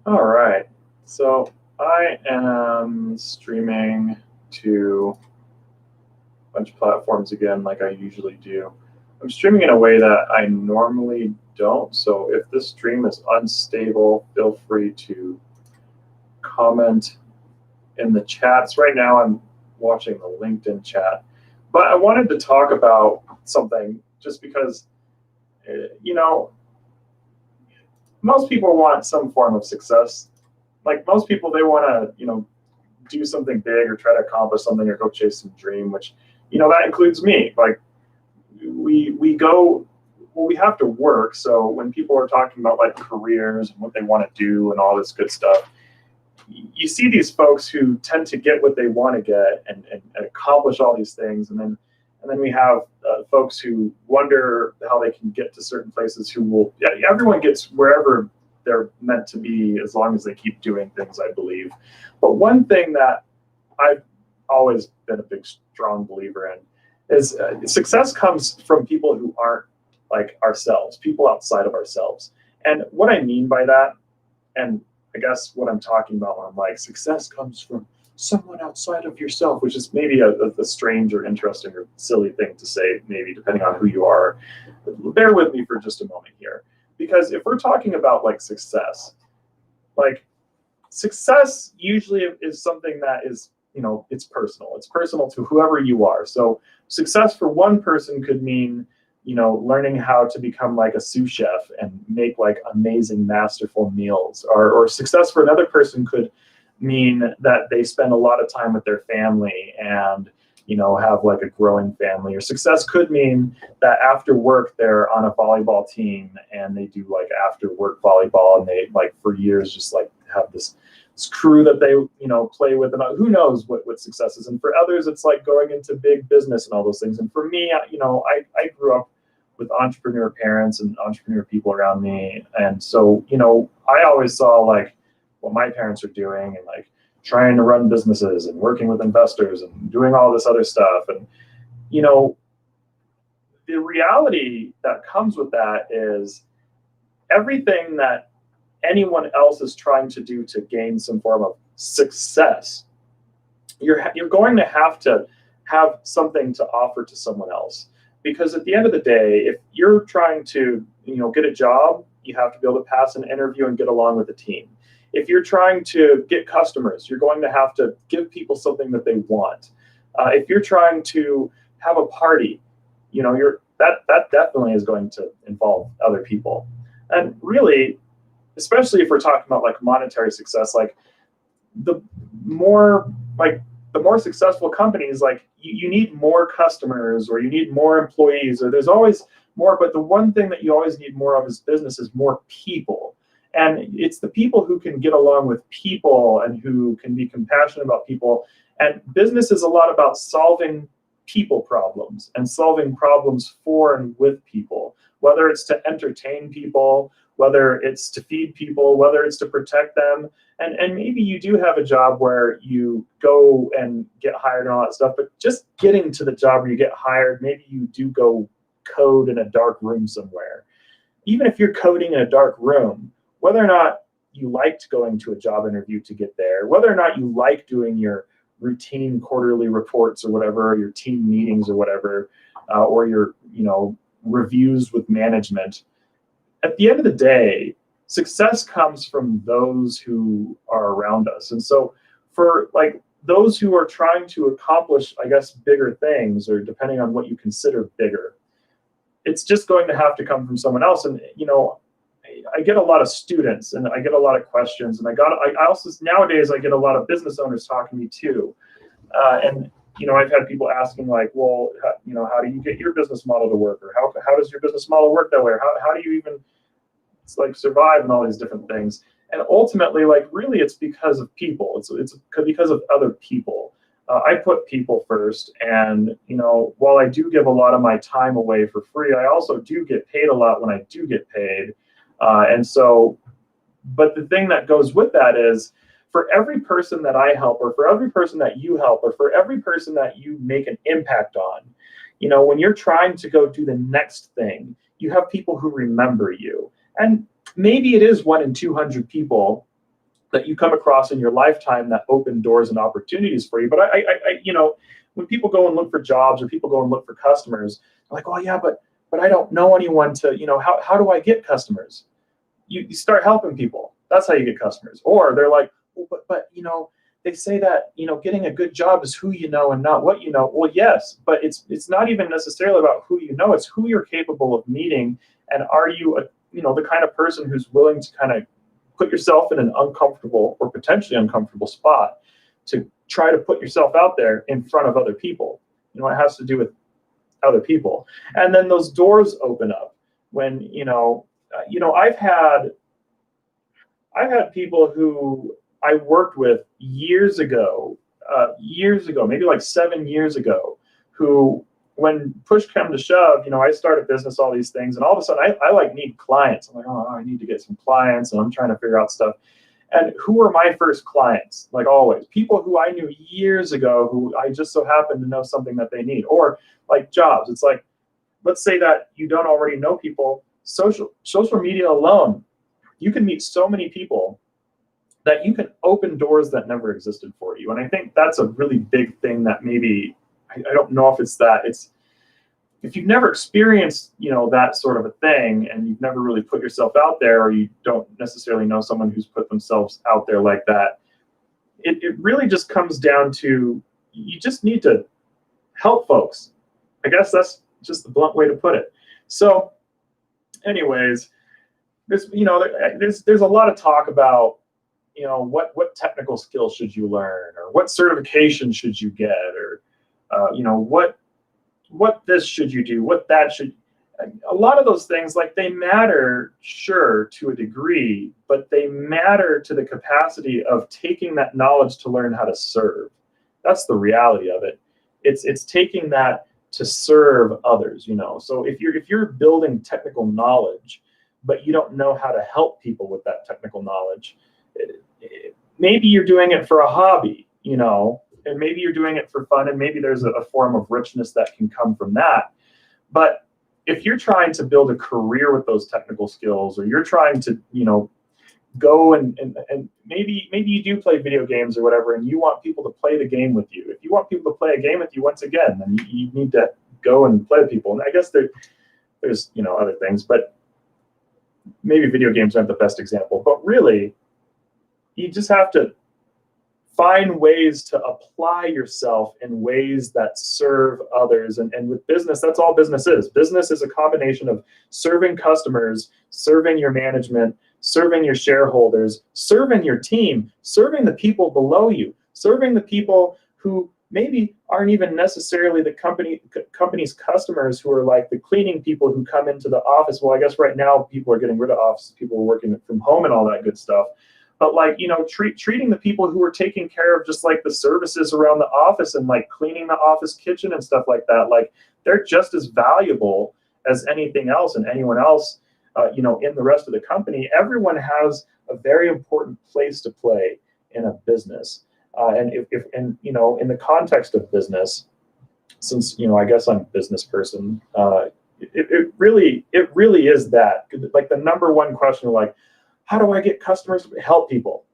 All right. So I am streaming to a bunch of platforms again, like I usually do. I'm streaming in a way that I normally don't. So if this stream is unstable, feel free to comment in the chats. Right now, I'm watching the LinkedIn chat. But I wanted to talk about something just because, you know, most people want some form of success. Like most people, they want to, do something big or try to accomplish something or go chase some dream, which, that includes me. Like we go, well, we have to work. So when people are talking about like careers and what they want to do and all this good stuff, you see these folks who tend to get what they want to get and accomplish all these things, and then we have folks who wonder how they can get to certain places. Who will, yeah, everyone gets wherever they're meant to be as long as they keep doing things, I believe. But one thing that I've always been a big, strong believer in is success comes from people who aren't like ourselves, people outside of ourselves. And what I mean by that, and I guess what I'm talking about when I'm like, success comes from someone outside of yourself, which is maybe a strange or interesting or silly thing to say, maybe depending on who you are. But bear with me for just a moment here. Because if we're talking about like success usually is something that is, it's personal. It's personal to whoever you are. So success for one person could mean, learning how to become like a sous chef and make like amazing, masterful meals. Or success for another person could mean that they spend a lot of time with their family and, have like a growing family. Or success could mean that after work they're on a volleyball team and they do like after work volleyball, and they like for years just like have this crew that they play with, and who knows what success is. And for others it's like going into big business and all those things. And for me, I grew up with entrepreneur parents and entrepreneur people around me, and so I always saw like what my parents are doing, and like trying to run businesses and working with investors and doing all this other stuff. And you know the reality that comes with that is everything that anyone else is trying to do to gain some form of success, you're going to have something to offer to someone else. Because at the end of the day, if you're trying to get a job, you have to be able to pass an interview and get along with the team. If you're trying to get customers, you're going to have to give people something that they want. If you're trying to have a party, you're that definitely is going to involve other people. And really, especially if we're talking about like monetary success, like the more like the more successful companies, like you need more customers or you need more employees, or there's always more. But the one thing that you always need more of as business is more people. And it's the people who can get along with people and who can be compassionate about people. And business is a lot about solving people problems and solving problems for and with people, whether it's to entertain people, whether it's to feed people, whether it's to protect them. And maybe you do have a job where you go and get hired and all that stuff, but just getting to the job where you get hired, maybe you do go code in a dark room somewhere. Even if you're coding in a dark room, whether or not you liked going to a job interview to get there, whether or not you like doing your routine quarterly reports or whatever, your team meetings or whatever, or your reviews with management, at the end of the day, success comes from those who are around us. And so for like those who are trying to accomplish, I guess, bigger things, or depending on what you consider bigger, it's just going to have to come from someone else. And I get a lot of students and I get a lot of questions, and I also nowadays I get a lot of business owners talking to me too. And I've had people asking like, well, how do you get your business model to work, or how does your business model work that way, or how do you even like survive and all these different things. And ultimately, like really, it's because of people. It's because of other people. I put people first, and while I do give a lot of my time away for free, I also do get paid a lot when I do get paid. And so, but the thing that goes with that is, for every person that I help, or for every person that you help, or for every person that you make an impact on, when you're trying to go do the next thing, you have people who remember you. And maybe it is 1 in 200 people, that you come across in your lifetime that open doors and opportunities for you. But when people go and look for jobs or people go and look for customers, they're like, oh yeah, but I don't know anyone to, how do I get customers? You start helping people. That's how you get customers. Or they're like, well, but they say that, getting a good job is who you know and not what you know. Well, yes, but it's not even necessarily about who you know. It's who you're capable of meeting. And are you, the kind of person who's willing to kind of put yourself in an uncomfortable or potentially uncomfortable spot to try to put yourself out there in front of other people. It has to do with other people. And then those doors open up when, I've had people who I worked with years ago, maybe like 7 years ago, who, when push come to shove, I started business, all these things, and all of a sudden I need clients. I'm like, oh, I need to get some clients, and I'm trying to figure out stuff. And who were my first clients? Like always, people who I knew years ago, who I just so happened to know something that they need. Or like jobs. It's like, let's say that you don't already know people. Social media alone, you can meet so many people that you can open doors that never existed for you. And I think that's a really big thing that maybe, I don't know if it's that, if you've never experienced, that sort of a thing, and you've never really put yourself out there, or you don't necessarily know someone who's put themselves out there like that, it really just comes down to, you just need to help folks. I guess that's just the blunt way to put it. So anyways, there's a lot of talk about, what technical skills should you learn, or what certification should you get, or what this should you do, what that should. A lot of those things, like, they matter, sure, to a degree, but they matter to the capacity of taking that knowledge to learn how to serve. That's the reality of it. It's taking that to serve others. So if you're building technical knowledge, but you don't know how to help people with that technical knowledge, maybe you're doing it for a hobby, and maybe you're doing it for fun, and maybe there's a form of richness that can come from that. But if you're trying to build a career with those technical skills, or you're trying to, go and maybe you do play video games or whatever, and you want people to play the game with you. If you want people to play a game with you, once again, then you need to go and play with people. And I guess there's other things, but maybe video games aren't the best example. But really, you just have to find ways to apply yourself in ways that serve others. And with business, that's all business is. Business is a combination of serving customers, serving your management, serving your shareholders, serving your team, serving the people below you, serving the people who maybe aren't even necessarily the company's customers, who are like the cleaning people who come into the office. Well, I guess right now people are getting rid of offices, people are working from home and all that good stuff. But like, treating the people who are taking care of just like the services around the office and like cleaning the office kitchen and stuff like that, like, they're just as valuable as anything else and anyone else, in the rest of the company. Everyone has a very important place to play in a business. And in the context of business, since, I guess I'm a business person, it really is that, like, the number one question, like, how do I get customers to help people?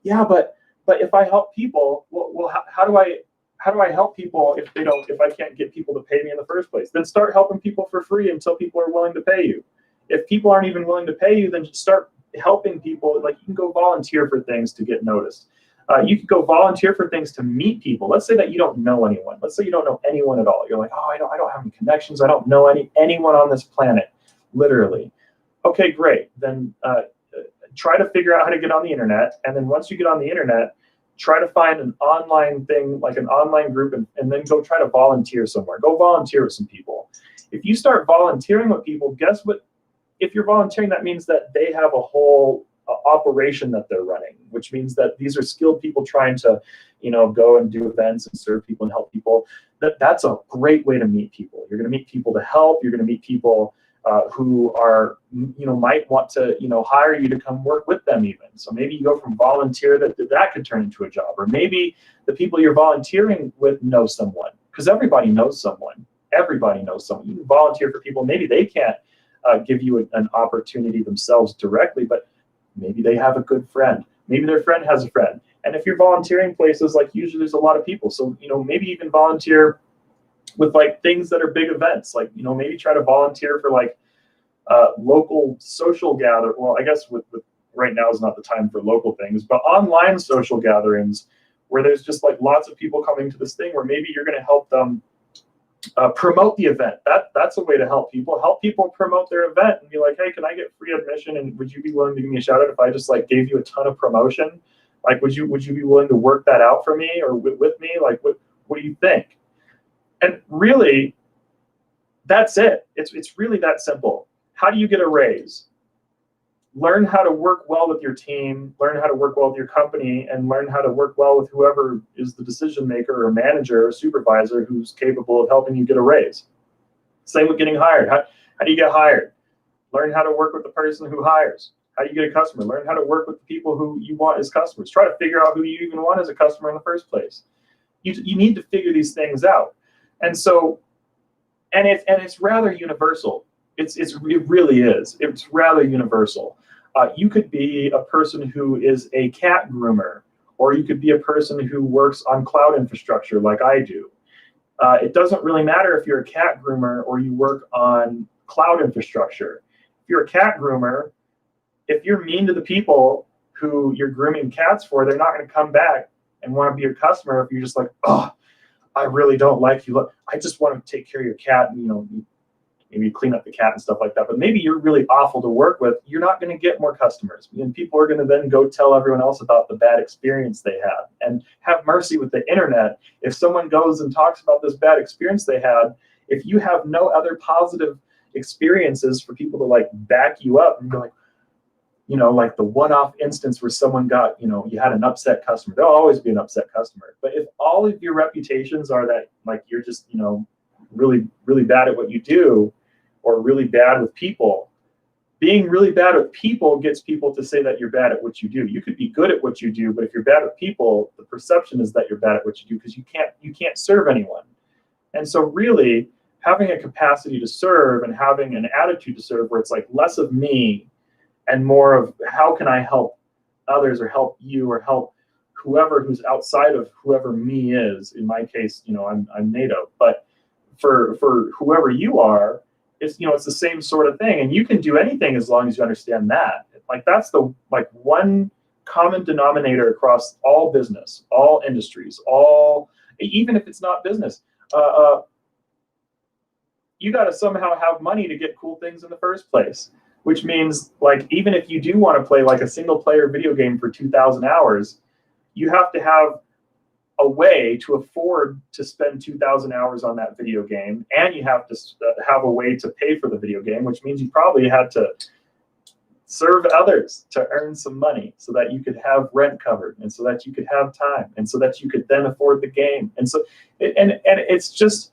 Yeah, but if I help people, well, how do I help people if I can't get people to pay me in the first place? Then start helping people for free until people are willing to pay you. If people aren't even willing to pay you, then just start helping people. Like, you can go volunteer for things to get noticed. You could go volunteer for things to meet people. Let's say that you don't know anyone. Let's say you don't know anyone at all. You're like, oh, I don't have any connections. I don't know anyone on this planet, literally. Okay, great. Then try to figure out how to get on the internet. And then once you get on the internet, try to find an online thing, like an online group, and then go try to volunteer somewhere. Go volunteer with some people. If you start volunteering with people, guess what? If you're volunteering, that means that they have a whole operation that they're running, which means that these are skilled people trying to, go and do events and serve people and help people. That's a great way to meet people. You're going to meet people to help. You're going to meet people who are, might want to, hire you to come work with them even. So maybe you go from volunteer that could turn into a job. Or maybe the people you're volunteering with know someone, because everybody knows someone. Everybody knows someone. You can volunteer for people. Maybe they can't give you an opportunity themselves directly, but maybe they have a good friend. Maybe their friend has a friend. And if you're volunteering places, like usually there's a lot of people. So, maybe even volunteer with like things that are big events. Like, maybe try to volunteer for like local social gather. Well, I guess with right now is not the time for local things, but online social gatherings where there's just like lots of people coming to this thing where maybe you're going to help them promote the event. That's a way to help people. Help people promote their event and be like, hey, can I get free admission? And would you be willing to give me a shout out if I just like gave you a ton of promotion? Like, would you be willing to work that out for me or with me? Like, what do you think? And really, that's it. It's really that simple. How do you get a raise? Learn how to work well with your team, learn how to work well with your company, and learn how to work well with whoever is the decision maker or manager or supervisor who's capable of helping you get a raise. Same with getting hired. How do you get hired? Learn how to work with the person who hires. How do you get a customer? Learn how to work with the people who you want as customers. Try to figure out who you even want as a customer in the first place. You need to figure these things out. And so, and it's rather universal. It really is. It's rather universal. You could be a person who is a cat groomer, or you could be a person who works on cloud infrastructure like I do. It doesn't really matter if you're a cat groomer or you work on cloud infrastructure. If you're a cat groomer, if you're mean to the people who you're grooming cats for, they're not going to come back and want to be your customer if you're just like, oh, I really don't like you. Look, I just want to take care of your cat and, maybe clean up the cat and stuff like that. But maybe you're really awful to work with. You're not going to get more customers. And people are going to then go tell everyone else about the bad experience they had. And have mercy with the internet. If someone goes and talks about this bad experience they had, if you have no other positive experiences for people to like back you up and be like, like the one-off instance where someone got, you had an upset customer. There'll always be an upset customer. But if all of your reputations are that like you're just, really, really bad at what you do, or really bad with people, being really bad with people gets people to say that you're bad at what you do. You could be good at what you do, but if you're bad with people, the perception is that you're bad at what you do because you can't serve anyone. And so really having a capacity to serve and having an attitude to serve where it's like less of me and more of how can I help others or help you or help whoever who's outside of whoever me is. In my case, I'm NATO, but for whoever you are, it's it's the same sort of thing. And you can do anything as long as you understand that. Like that's the one common denominator across all business, all industries, even if it's not business. You got to somehow have money to get cool things in the first place, which means like even if you do want to play like a single player video game for 2,000 hours, you have to have a way to afford to spend 2,000 hours on that video game, and you have to have a way to pay for the video game, which means you probably had to serve others to earn some money so that you could have rent covered and so that you could have time and so that you could then afford the game. And so, and it's just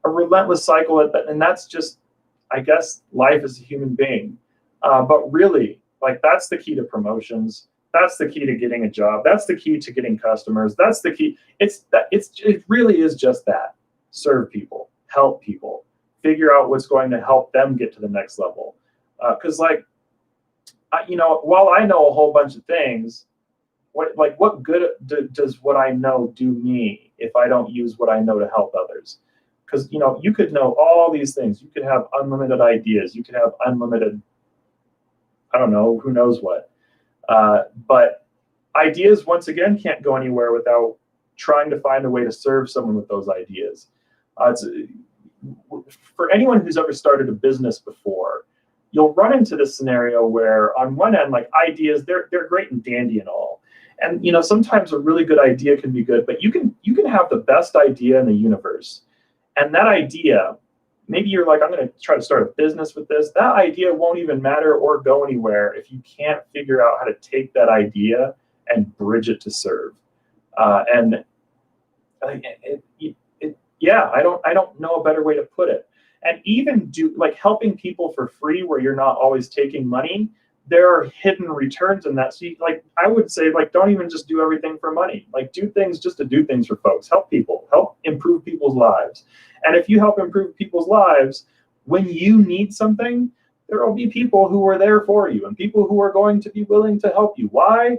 a relentless cycle, and that's just, I guess, life as a human being. But really, like that's the key to promotions. That's the key to getting a job. That's the key to getting customers. That's the key. It really is just that. Serve people, help people, figure out what's going to help them get to the next level. Because while I know a whole bunch of things, what good does what I know do me if I don't use what I know to help others? Because you could know all these things. You could have unlimited ideas. You could have unlimited, I don't know, who knows what. But ideas, once again, can't go anywhere without trying to find a way to serve someone with those ideas. For anyone who's ever started a business before, you'll run into this scenario where on one end, like ideas, they're great and dandy and all. And sometimes a really good idea can be good, but you can have the best idea in the universe. And that idea, maybe you're like, I'm going to try to start a business with this. That idea won't even matter or go anywhere if you can't figure out how to take that idea and bridge it to serve. I don't know a better way to put it. And even helping people for free where you're not always taking money, there are hidden returns in that. So I would say don't even just do everything for money. Do things just to do things for folks. Help people, help improve people's lives. And if you help improve people's lives, when you need something, there will be people who are there for you and people who are going to be willing to help you. Why?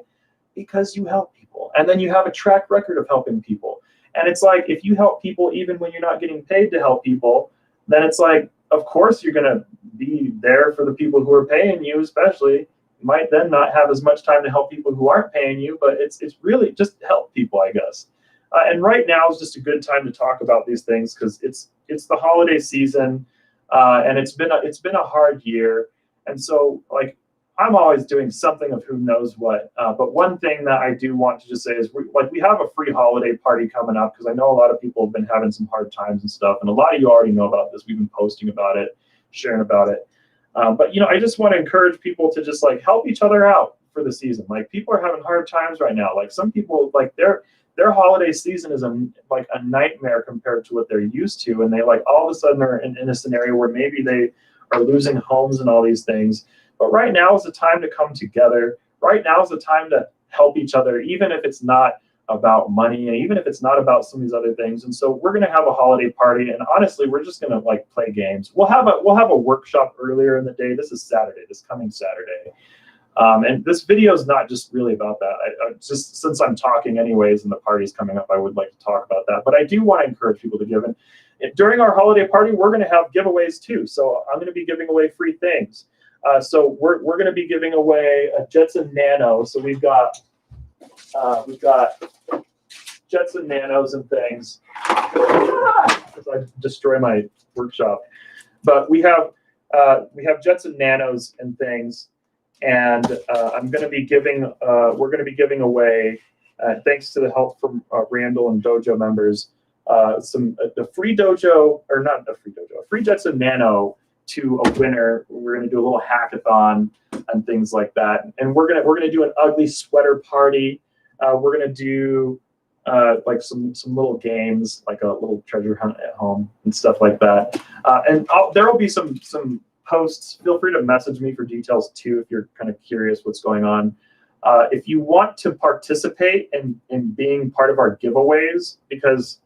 Because you help people, and then you have a track record of helping people. And it's like, if you help people even when you're not getting paid to help people, then it's like, of course you're going to be there for the people who are paying you. Especially, you might then not have as much time to help people who aren't paying you, but it's really just help people, I guess. And right now is just a good time to talk about these things, because it's the holiday season, and it's been a hard year. And so, like, I'm always doing something of who knows what. But one thing that I do want to just say is, we have a free holiday party coming up, because I know a lot of people have been having some hard times and stuff, and a lot of you already know about this. We've been posting about it, sharing about it. But I just want to encourage people to just like help each other out for the season. Like, people are having hard times right now. Like, some people, like, their holiday season is a nightmare compared to what they're used to, and they like all of a sudden are in a scenario where maybe they are losing homes and all these things. But right now is the time to come together. Right now is the time to help each other, even if it's not about money, and even if it's not about some of these other things. And so we're going to have a holiday party, and honestly, we're just going to like play games. We'll have a workshop earlier in the day. This is Saturday, this coming Saturday. And this video is not just really about that. I just, since I'm talking anyways and the party's coming up, I would like to talk about that. But I do want to encourage people to give. And during our holiday party, we're going to have giveaways too. So I'm going to be giving away free things. So we're going to be giving away a Jetson Nano. So we've got Jetson Nanos and things. Because I destroy my workshop. But we have Jetson Nanos and things. And I'm going to be giving. We're going to be giving away, thanks to the help from Randall and Dojo members, the free Dojo, or not a free Dojo, a free Jetson Nano to a winner. We're going to do a little hackathon and things like that. And we're gonna do an ugly sweater party. We're going to do like some little games, like a little treasure hunt at home and stuff like that. And there will be some posts. Feel free to message me for details too if you're kind of curious what's going on. If you want to participate in being part of our giveaways, because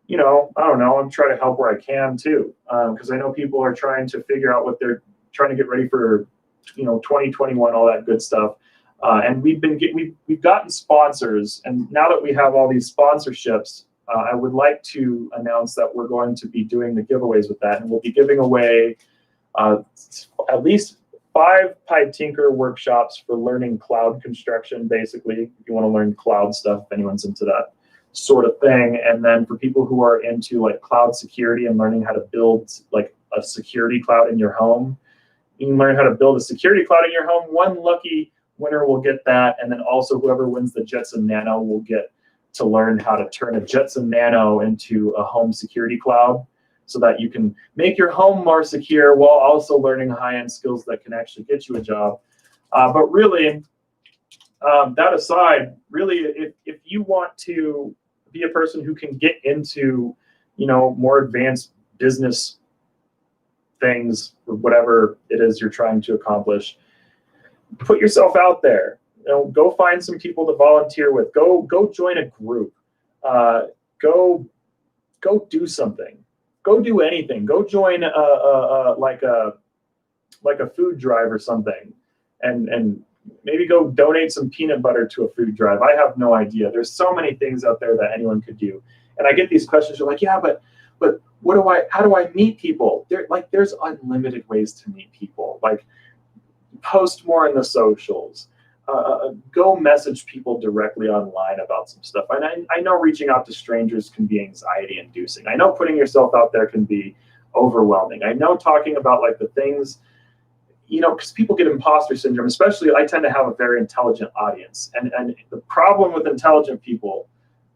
I don't know, I'm trying to help where I can too, because I know people are trying to figure out what they're trying to get ready for, 2021, all that good stuff. And we've gotten sponsors, and now that we have all these sponsorships, I would like to announce that we're going to be doing the giveaways with that, and we'll be giving away at least 5 Pied Tinker workshops for learning cloud construction, basically, if you want to learn cloud stuff, if anyone's into that sort of thing. And then for people who are into like cloud security and learning how to build like a security cloud in your home, you can learn how to build a security cloud in your home. One lucky winner will get that, and then also whoever wins the Jetson Nano will get to learn how to turn a Jetson Nano into a home security cloud, so that you can make your home more secure while also learning high-end skills that can actually get you a job. But really, that aside, really, if you want to be a person who can get into, more advanced business things, or whatever it is you're trying to accomplish, put yourself out there. Go find some people to volunteer with. Go join a group. Go do something. Go do anything. Go join like a food drive or something, and maybe go donate some peanut butter to a food drive. I have no idea. There's so many things out there that anyone could do. And I get these questions. You're like, yeah, but how do I meet people? There's unlimited ways to meet people. Like, post more in the socials. Go message people directly online about some stuff. And I know reaching out to strangers can be anxiety inducing. I know putting yourself out there can be overwhelming. I know talking about like the things, because people get imposter syndrome, especially I tend to have a very intelligent audience. And the problem with intelligent people,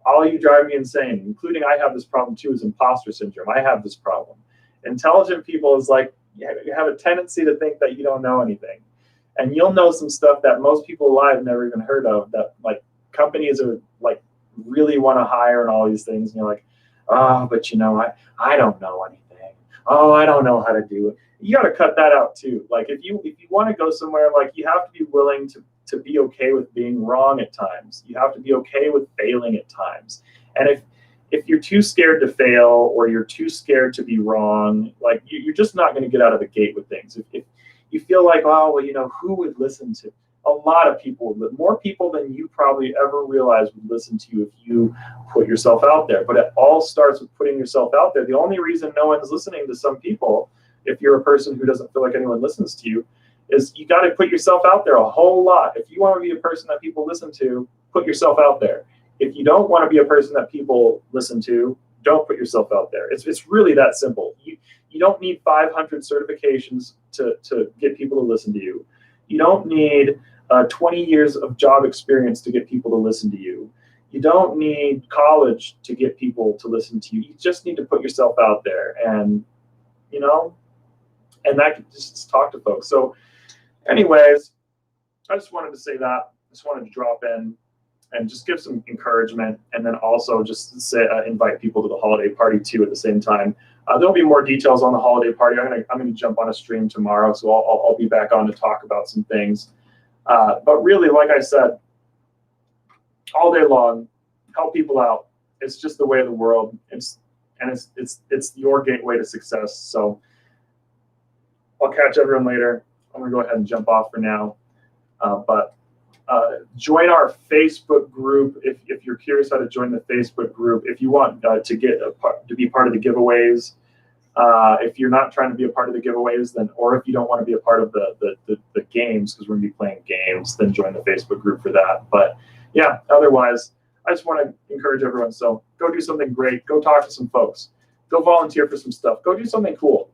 all you drive me insane, including I have this problem too, is imposter syndrome. I have this problem. Intelligent people is like, you have a tendency to think that you don't know anything. And you'll know some stuff that most people alive never even heard of, that like companies are like really want to hire and all these things. And you're like, oh, but I don't know anything. Oh, I don't know how to do it. You got to cut that out too. Like if you want to go somewhere, like you have to be willing to be okay with being wrong at times. You have to be okay with failing at times. And if you're too scared to fail, or you're too scared to be wrong, like you're just not going to get out of the gate with things. you feel like, oh, well, who would listen to? A lot of people would. More people than you probably ever realize would listen to you if you put yourself out there. But it all starts with putting yourself out there. The only reason no one's listening to some people, if you're a person who doesn't feel like anyone listens to you, is you got to put yourself out there a whole lot. If you want to be a person that people listen to, put yourself out there. If you don't want to be a person that people listen to, don't put yourself out there. It's really that simple. You don't need 500 certifications to get people to listen to you. You don't need 20 years of job experience to get people to listen to you. You don't need college to get people to listen to you. You just need to put yourself out there, and that can just talk to folks. So anyways, I just wanted to say that. I just wanted to drop in and just give some encouragement, and then also just say, invite people to the holiday party too at the same time. There'll be more details on the holiday party. I'm gonna jump on a stream tomorrow, so I'll be back on to talk about some things. But really, like I said, all day long, help people out. It's just the way of the world. It's your gateway to success. So I'll catch everyone later. I'm gonna go ahead and jump off for now. But join our Facebook group if you're curious how to join the Facebook group. If you want to be part of the giveaways, if you're not trying to be a part of the giveaways, then, or if you don't want to be a part of the games, because we're gonna be playing games, then join the Facebook group for that. But yeah, otherwise, I just want to encourage everyone. So go do something great. Go talk to some folks. Go volunteer for some stuff. Go do something cool.